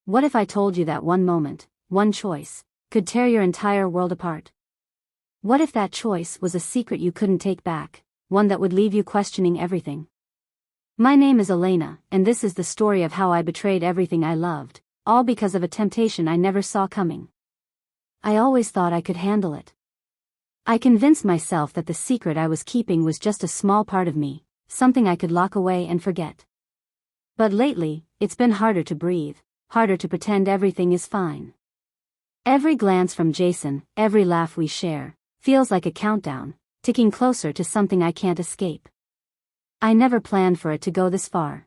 What if I told you that one moment, one choice, could tear your entire world apart? What if that choice was a secret you couldn't take back, one that would leave you questioning everything? My name is Elena, and this is the story of how I betrayed everything I loved, all because of a temptation I never saw coming. I always thought I could handle it. I convinced myself that the secret I was keeping was just a small part of me, something I could lock away and forget. But lately, it's been harder to breathe, harder to pretend everything is fine. Every glance from Jason, every laugh we share, feels like a countdown, ticking closer to something I can't escape. I never planned for it to go this far.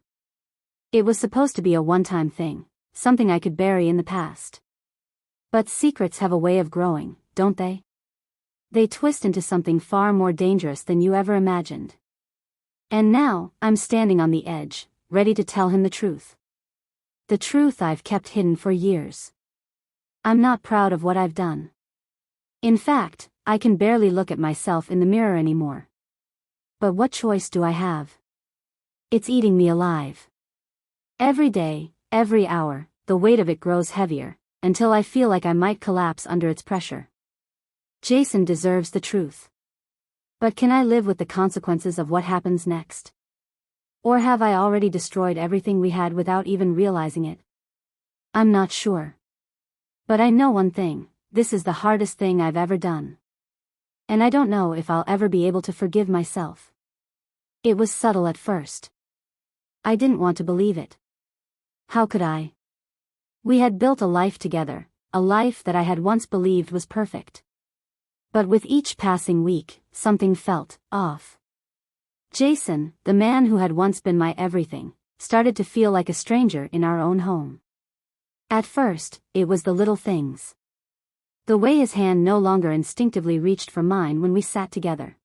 It was supposed to be a one-time thing, something I could bury in the past. But secrets have a way of growing, don't they? They twist into something far more dangerous than you ever imagined. And now, I'm standing on the edge, ready to tell him the truth. The truth I've kept hidden for years. I'm not proud of what I've done. In fact, I can barely look at myself in the mirror anymore. But what choice do I have? It's eating me alive. Every day, every hour, the weight of it grows heavier, until I feel like I might collapse under its pressure. Jason deserves the truth. But can I live with the consequences of what happens next? Or have I already destroyed everything we had without even realizing it? I'm not sure. But I know one thing, this is the hardest thing I've ever done. And I don't know if I'll ever be able to forgive myself. It was subtle at first. I didn't want to believe it. How could I? We had built a life together, a life that I had once believed was perfect. But with each passing week, something felt off. Jason, the man who had once been my everything, started to feel like a stranger in our own home. At first, it was the little things. The way his hand no longer instinctively reached for mine when we sat together.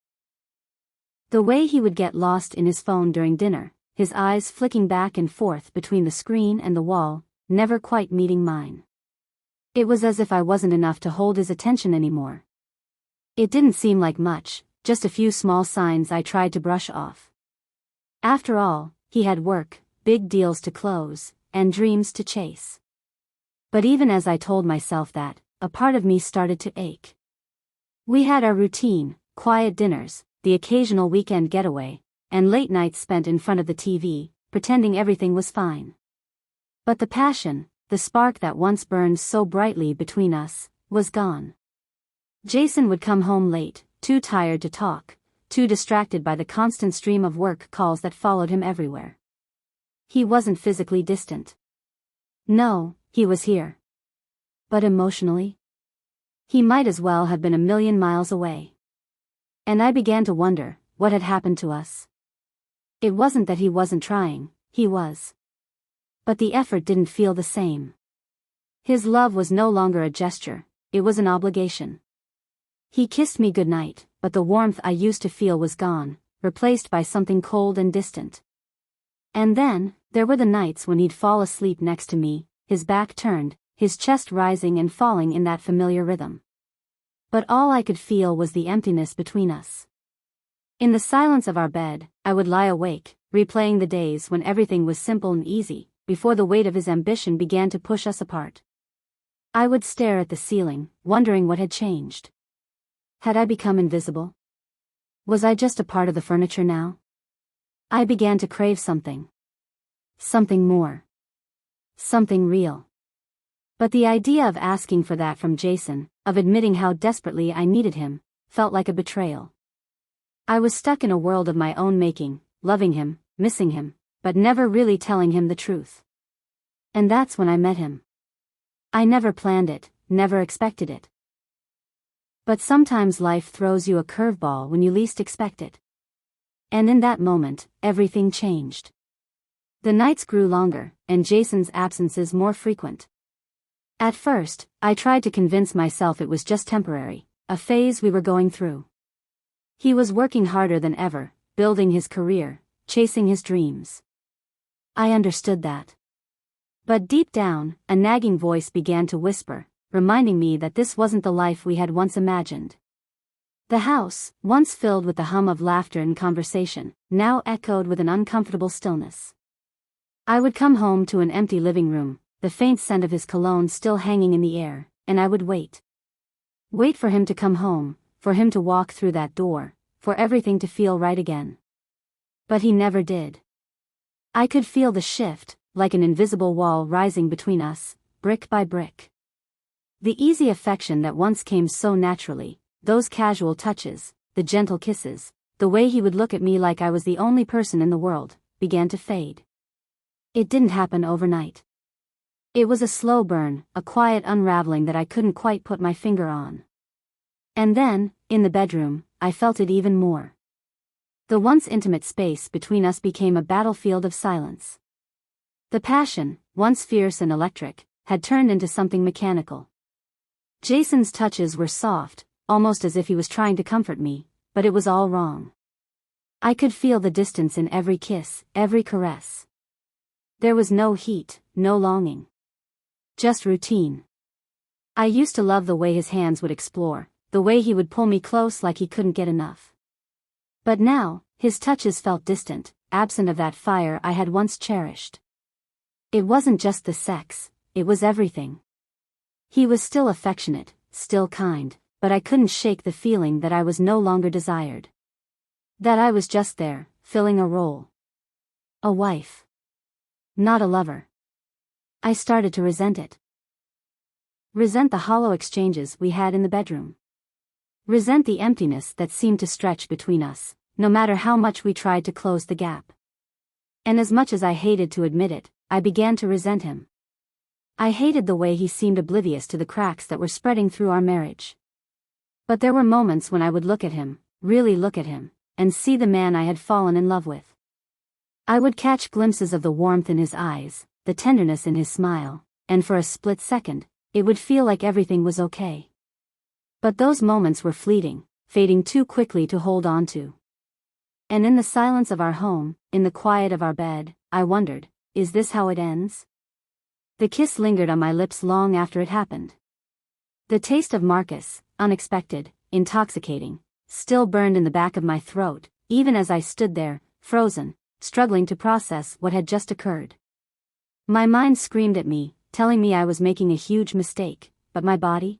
The way he would get lost in his phone during dinner, his eyes flicking back and forth between the screen and the wall, never quite meeting mine. It was as if I wasn't enough to hold his attention anymore. It didn't seem like much, just a few small signs I tried to brush off. After all, he had work, big deals to close, and dreams to chase. But even as I told myself that, a part of me started to ache. We had our routine, quiet dinners, the occasional weekend getaway, and late nights spent in front of the TV, pretending everything was fine. But the passion, the spark that once burned so brightly between us, was gone. Jason would come home late, too tired to talk, too distracted by the constant stream of work calls that followed him everywhere. He wasn't physically distant. No, he was here. But emotionally? He might as well have been a million miles away. And I began to wonder, what had happened to us? It wasn't that he wasn't trying, he was. But the effort didn't feel the same. His love was no longer a gesture, it was an obligation. He kissed me goodnight, but the warmth I used to feel was gone, replaced by something cold and distant. And then, there were the nights when he'd fall asleep next to me, his back turned, his chest rising and falling in that familiar rhythm. But all I could feel was the emptiness between us. In the silence of our bed, I would lie awake, replaying the days when everything was simple and easy, before the weight of his ambition began to push us apart. I would stare at the ceiling, wondering what had changed. Had I become invisible? Was I just a part of the furniture now? I began to crave something. Something more. Something real. But the idea of asking for that from Jason, of admitting how desperately I needed him, felt like a betrayal. I was stuck in a world of my own making, loving him, missing him, but never really telling him the truth. And that's when I met him. I never planned it, never expected it. But sometimes life throws you a curveball when you least expect it. And in that moment, everything changed. The nights grew longer, and Jason's absences more frequent. At first, I tried to convince myself it was just temporary, a phase we were going through. He was working harder than ever, building his career, chasing his dreams. I understood that. But deep down, a nagging voice began to whisper, reminding me that this wasn't the life we had once imagined. The house, once filled with the hum of laughter and conversation, now echoed with an uncomfortable stillness. I would come home to an empty living room, the faint scent of his cologne still hanging in the air, and I would wait. Wait for him to come home, for him to walk through that door, for everything to feel right again. But he never did. I could feel the shift, like an invisible wall rising between us, brick by brick. The easy affection that once came so naturally, those casual touches, the gentle kisses, the way he would look at me like I was the only person in the world, began to fade. It didn't happen overnight. It was a slow burn, a quiet unraveling that I couldn't quite put my finger on. And then, in the bedroom, I felt it even more. The once intimate space between us became a battlefield of silence. The passion, once fierce and electric, had turned into something mechanical. Jason's touches were soft, almost as if he was trying to comfort me, but it was all wrong. I could feel the distance in every kiss, every caress. There was no heat, no longing. Just routine. I used to love the way his hands would explore, the way he would pull me close like he couldn't get enough. But now, his touches felt distant, absent of that fire I had once cherished. It wasn't just the sex, it was everything. He was still affectionate, still kind, but I couldn't shake the feeling that I was no longer desired. That I was just there, filling a role. A wife. Not a lover. I started to resent it. Resent the hollow exchanges we had in the bedroom. Resent the emptiness that seemed to stretch between us, no matter how much we tried to close the gap. And as much as I hated to admit it, I began to resent him. I hated the way he seemed oblivious to the cracks that were spreading through our marriage. But there were moments when I would look at him, really look at him, and see the man I had fallen in love with. I would catch glimpses of the warmth in his eyes, the tenderness in his smile, and for a split second, it would feel like everything was okay. But those moments were fleeting, fading too quickly to hold on to. And in the silence of our home, in the quiet of our bed, I wondered, is this how it ends? The kiss lingered on my lips long after it happened. The taste of Marcus, unexpected, intoxicating, still burned in the back of my throat, even as I stood there, frozen, struggling to process what had just occurred. My mind screamed at me, telling me I was making a huge mistake, but my body?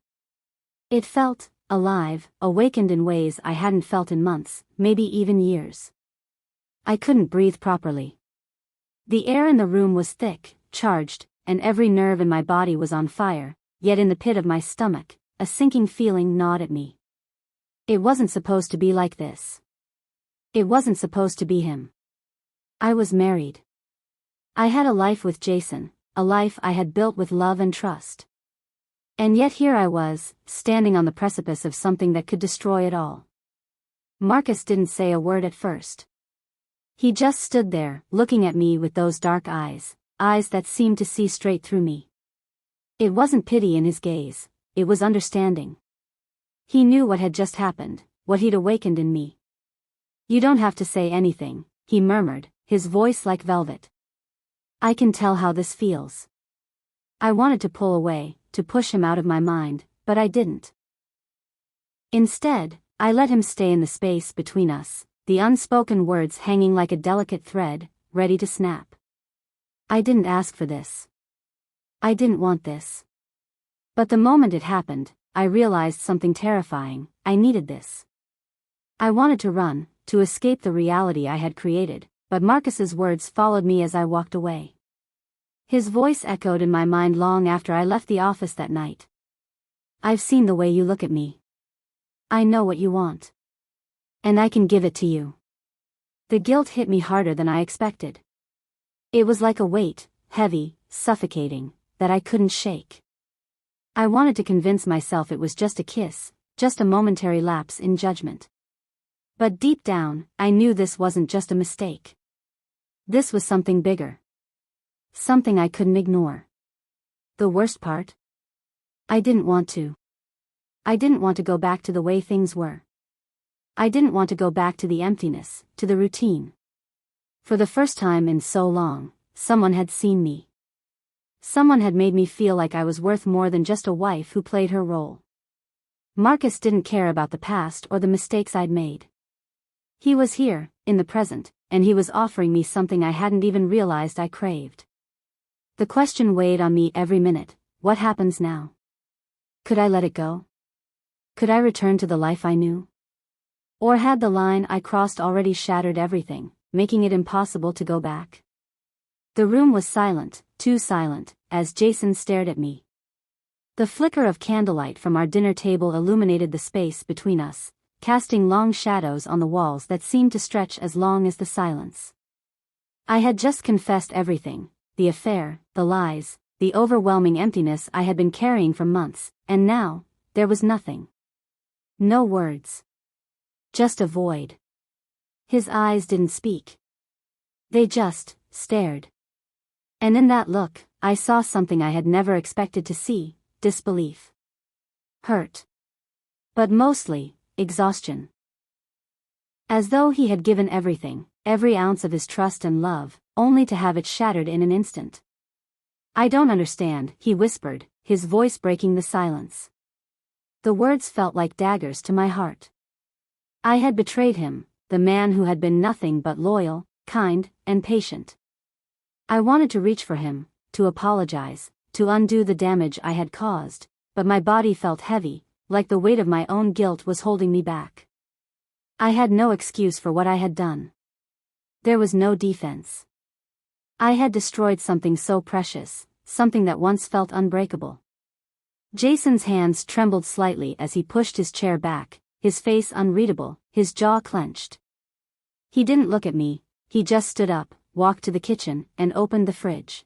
It felt alive, awakened in ways I hadn't felt in months, maybe even years. I couldn't breathe properly. The air in the room was thick, charged, and every nerve in my body was on fire, yet in the pit of my stomach, a sinking feeling gnawed at me. It wasn't supposed to be like this. It wasn't supposed to be him. I was married. I had a life with Jason, a life I had built with love and trust. And yet here I was, standing on the precipice of something that could destroy it all. Marcus didn't say a word at first. He just stood there, looking at me with those dark eyes, eyes that seemed to see straight through me. It wasn't pity in his gaze, it was understanding. He knew what had just happened, what he'd awakened in me. "You don't have to say anything," he murmured, his voice like velvet. "I can tell how this feels." I wanted to pull away, to push him out of my mind, but I didn't. Instead, I let him stay in the space between us, the unspoken words hanging like a delicate thread, ready to snap. I didn't ask for this. I didn't want this. But the moment it happened, I realized something terrifying. I needed this. I wanted to run, to escape the reality I had created, but Marcus's words followed me as I walked away. His voice echoed in my mind long after I left the office that night. "I've seen the way you look at me. I know what you want. And I can give it to you." The guilt hit me harder than I expected. It was like a weight, heavy, suffocating, that I couldn't shake. I wanted to convince myself it was just a kiss, just a momentary lapse in judgment. But deep down, I knew this wasn't just a mistake. This was something bigger. Something I couldn't ignore. The worst part? I didn't want to. I didn't want to go back to the way things were. I didn't want to go back to the emptiness, to the routine. For the first time in so long, someone had seen me. Someone had made me feel like I was worth more than just a wife who played her role. Marcus didn't care about the past or the mistakes I'd made. He was here, in the present, and he was offering me something I hadn't even realized I craved. The question weighed on me every minute. What happens now? Could I let it go? Could I return to the life I knew? Or had the line I crossed already shattered everything, making it impossible to go back? The room was silent, too silent, as Jason stared at me. The flicker of candlelight from our dinner table illuminated the space between us, casting long shadows on the walls that seemed to stretch as long as the silence. I had just confessed everything, the affair, the lies, the overwhelming emptiness I had been carrying for months, and now, there was nothing. No words. Just a void. His eyes didn't speak. They just stared. And in that look, I saw something I had never expected to see: disbelief. Hurt. But mostly, exhaustion. As though he had given everything, every ounce of his trust and love, only to have it shattered in an instant. "I don't understand," he whispered, his voice breaking the silence. The words felt like daggers to my heart. I had betrayed him, the man who had been nothing but loyal, kind, and patient. I wanted to reach for him, to apologize, to undo the damage I had caused, but my body felt heavy, like the weight of my own guilt was holding me back. I had no excuse for what I had done. There was no defense. I had destroyed something so precious, something that once felt unbreakable. Jason's hands trembled slightly as he pushed his chair back, his face unreadable, his jaw clenched. He didn't look at me, he just stood up, walked to the kitchen, and opened the fridge.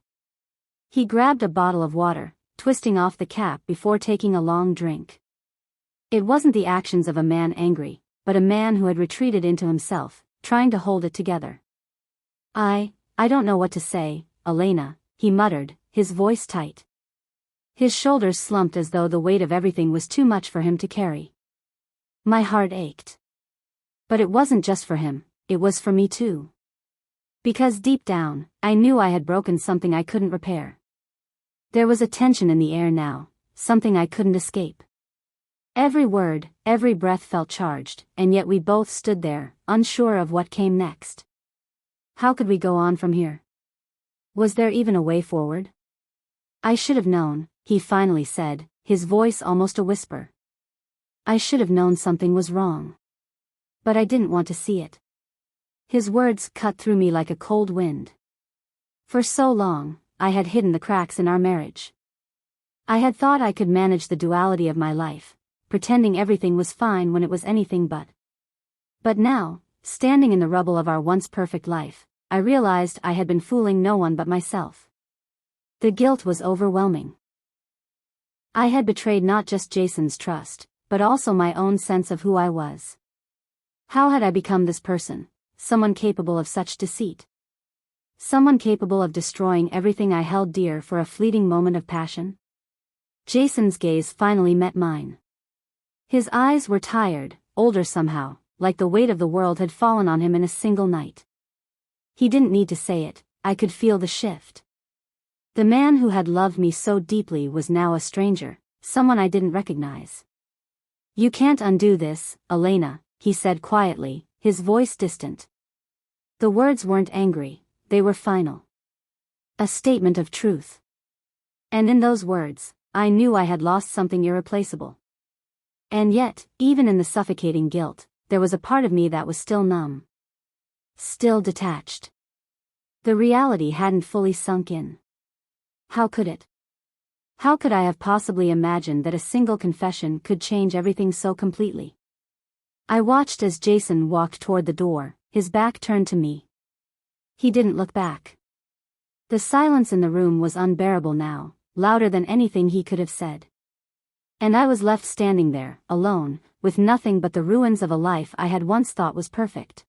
He grabbed a bottle of water, twisting off the cap before taking a long drink. It wasn't the actions of a man angry, but a man who had retreated into himself, trying to hold it together. I don't know what to say, Elena," he muttered, his voice tight. His shoulders slumped as though the weight of everything was too much for him to carry. My heart ached. But it wasn't just for him, it was for me too. Because deep down, I knew I had broken something I couldn't repair. There was a tension in the air now, something I couldn't escape. Every word, every breath felt charged, and yet we both stood there, unsure of what came next. How could we go on from here? Was there even a way forward? "I should have known," he finally said, his voice almost a whisper. "I should have known something was wrong. But I didn't want to see it." His words cut through me like a cold wind. For so long, I had hidden the cracks in our marriage. I had thought I could manage the duality of my life, pretending everything was fine when it was anything but. But now, standing in the rubble of our once perfect life, I realized I had been fooling no one but myself. The guilt was overwhelming. I had betrayed not just Jason's trust, but also my own sense of who I was. How had I become this person, someone capable of such deceit? Someone capable of destroying everything I held dear for a fleeting moment of passion? Jason's gaze finally met mine. His eyes were tired, older somehow, like the weight of the world had fallen on him in a single night. He didn't need to say it, I could feel the shift. The man who had loved me so deeply was now a stranger, someone I didn't recognize. "You can't undo this, Elena," he said quietly, his voice distant. The words weren't angry, they were final. A statement of truth. And in those words, I knew I had lost something irreplaceable. And yet, even in the suffocating guilt, there was a part of me that was still numb. Still detached. The reality hadn't fully sunk in. How could it? How could I have possibly imagined that a single confession could change everything so completely? I watched as Jason walked toward the door, his back turned to me. He didn't look back. The silence in the room was unbearable now, louder than anything he could have said. And I was left standing there, alone, with nothing but the ruins of a life I had once thought was perfect.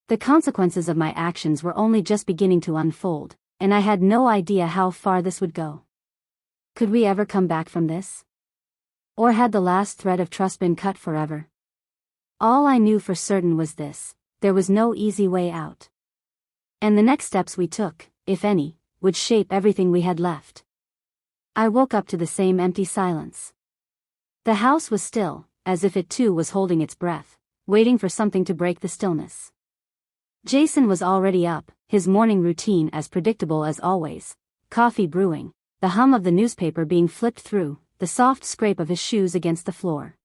The consequences of my actions were only just beginning to unfold, and I had no idea how far this would go. Could we ever come back from this? Or had the last thread of trust been cut forever? All I knew for certain was this: there was no easy way out. And the next steps we took, if any, would shape everything we had left. I woke up to the same empty silence. The house was still, as if it too was holding its breath, waiting for something to break the stillness. Jason was already up, his morning routine as predictable as always: coffee brewing, the hum of the newspaper being flipped through, the soft scrape of his shoes against the floor.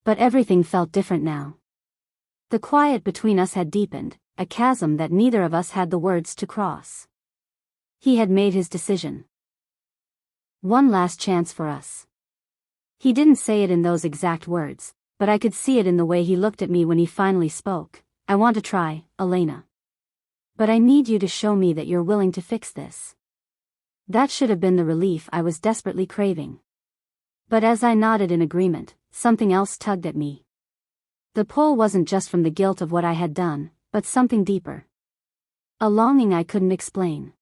But everything felt different now. The quiet between us had deepened, a chasm that neither of us had the words to cross. He had made his decision. One last chance for us. He didn't say it in those exact words, but I could see it in the way he looked at me when he finally spoke. I want to try, Elena. But I need you to show me that you're willing to fix this. That should have been the relief I was desperately craving. But as I nodded in agreement, something else tugged at me. The pull wasn't just from the guilt of what I had done, but something deeper. A longing I couldn't explain.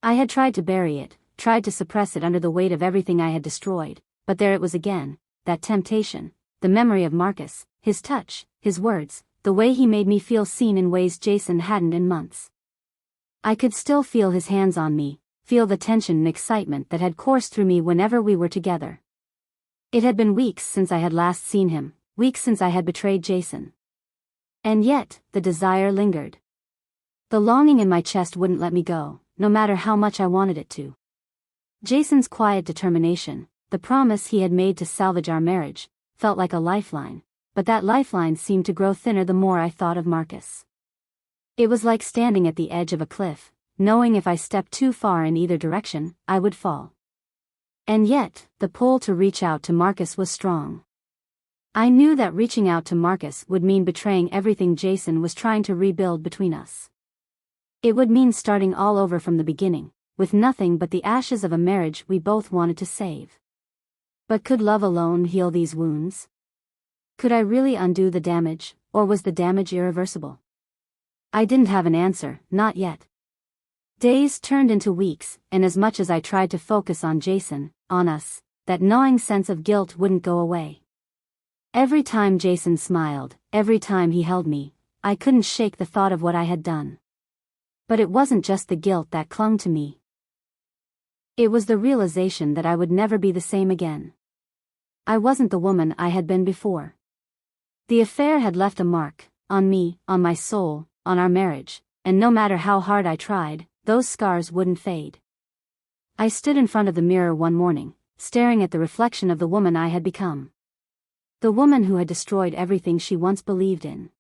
I had tried to bury it, tried to suppress it under the weight of everything I had destroyed, but there it was again, that temptation, the memory of Marcus, his touch, his words, the way he made me feel seen in ways Jason hadn't in months. I could still feel his hands on me, feel the tension and excitement that had coursed through me whenever we were together. It had been weeks since I had last seen him, weeks since I had betrayed Jason. And yet, the desire lingered. The longing in my chest wouldn't let me go, no matter how much I wanted it to. Jason's quiet determination, the promise he had made to salvage our marriage, felt like a lifeline, but that lifeline seemed to grow thinner the more I thought of Marcus. It was like standing at the edge of a cliff, knowing if I stepped too far in either direction, I would fall. And yet, the pull to reach out to Marcus was strong. I knew that reaching out to Marcus would mean betraying everything Jason was trying to rebuild between us. It would mean starting all over from the beginning, with nothing but the ashes of a marriage we both wanted to save. But could love alone heal these wounds? Could I really undo the damage, or was the damage irreversible? I didn't have an answer, not yet. Days turned into weeks, and as much as I tried to focus on Jason, on us, that gnawing sense of guilt wouldn't go away. Every time Jason smiled, every time he held me, I couldn't shake the thought of what I had done. But it wasn't just the guilt that clung to me. It was the realization that I would never be the same again. I wasn't the woman I had been before. The affair had left a mark, on me, on my soul, on our marriage, and no matter how hard I tried, those scars wouldn't fade. I stood in front of the mirror one morning, staring at the reflection of the woman I had become. The woman who had destroyed everything she once believed in.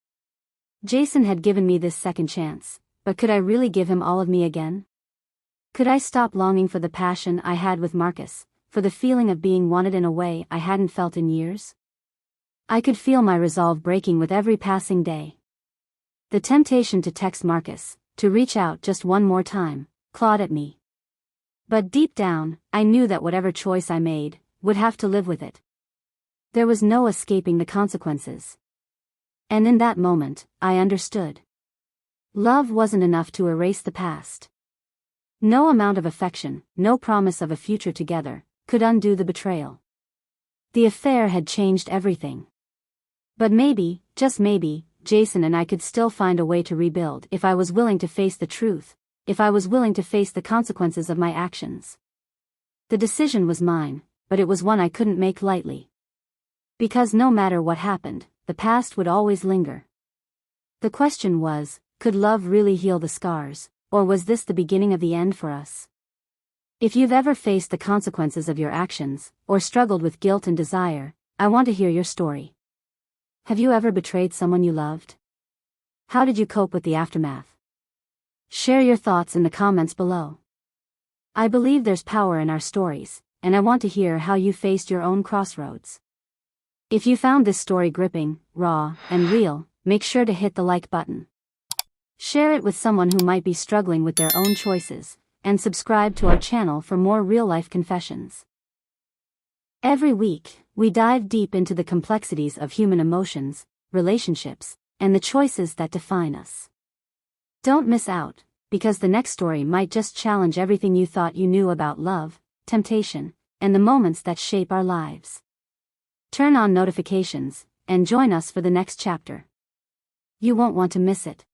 Jason had given me this second chance, but could I really give him all of me again? Could I stop longing for the passion I had with Marcus, for the feeling of being wanted in a way I hadn't felt in years? I could feel my resolve breaking with every passing day. The temptation to text Marcus, to reach out just one more time, clawed at me. But deep down, I knew that whatever choice I made, would have to live with it. There was no escaping the consequences. And in that moment, I understood. Love wasn't enough to erase the past. No amount of affection, no promise of a future together, could undo the betrayal. The affair had changed everything. But maybe, just maybe, Jason and I could still find a way to rebuild if I was willing to face the truth, if I was willing to face the consequences of my actions. The decision was mine, but it was one I couldn't make lightly. Because no matter what happened, the past would always linger. The question was, could love really heal the scars, or was this the beginning of the end for us? If you've ever faced the consequences of your actions, or struggled with guilt and desire, I want to hear your story. Have you ever betrayed someone you loved? How did you cope with the aftermath? Share your thoughts in the comments below. I believe there's power in our stories, and I want to hear how you faced your own crossroads. If you found this story gripping, raw, and real, make sure to hit the like button. Share it with someone who might be struggling with their own choices, and subscribe to our channel for more real-life confessions. Every week, we dive deep into the complexities of human emotions, relationships, and the choices that define us. Don't miss out, because the next story might just challenge everything you thought you knew about love, temptation, and the moments that shape our lives. Turn on notifications, and join us for the next chapter. You won't want to miss it.